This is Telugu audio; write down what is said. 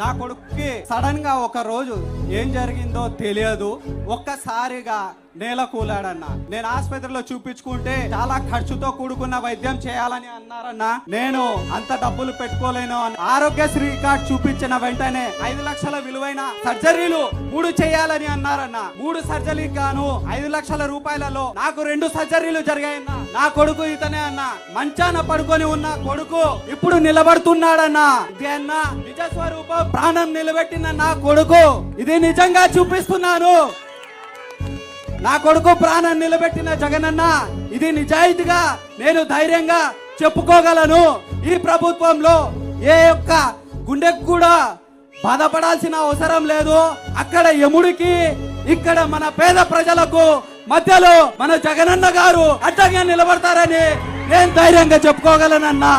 నా కొడుకుకి సడన్ గా ఒక రోజు ఏం జరిగిందో తెలియదు, ఒక్కసారిగా నేల కూలాడన్నా. నేను ఆసుపత్రిలో చూపించుకుంటే చాలా ఖర్చుతో కూడుకున్న వైద్యం చేయాలని అన్నారన్నా. నేను అంత డబ్బులు పెట్టుకోలేను. ఆరోగ్యశ్రీ కార్డు చూపించిన వెంటనే 5 లక్షల విలువైన సర్జరీలు 3 చేయాలని అన్నారన్నా. 3 సర్జరీకి గాను 5 లక్షల రూపాయలలో నాకు 2 సర్జరీలు జరిగాయన్నా. నా కొడుకు ఇతనే అన్నా. మంచాన పడుకొని ఉన్న కొడుకు ఇప్పుడు నిలబడుతున్నాడన్నా. ఇది అన్నా నిజ స్వరూపం, ప్రాణం నిలబెట్టిన నా కొడుకు. ఇది నిజంగా చూపిస్తున్నాను. నా కొడుకు ప్రాణం నిలబెట్టిన జగనన్న, ఇది నిజాయితీగా నేను ధైర్యంగా చెప్పుకోగలను. ఈ ప్రభుత్వంలో ఏ ఒక్క గుండెకు కూడా బాధపడాల్సిన అవసరం లేదు. అక్కడ యముడికి, ఇక్కడ మన పేద ప్రజలకు మధ్యలో మన జగనన్న గారు అడ్డంగా నిలబడతారని నేను ధైర్యంగా చెప్పుకోగలనన్నా.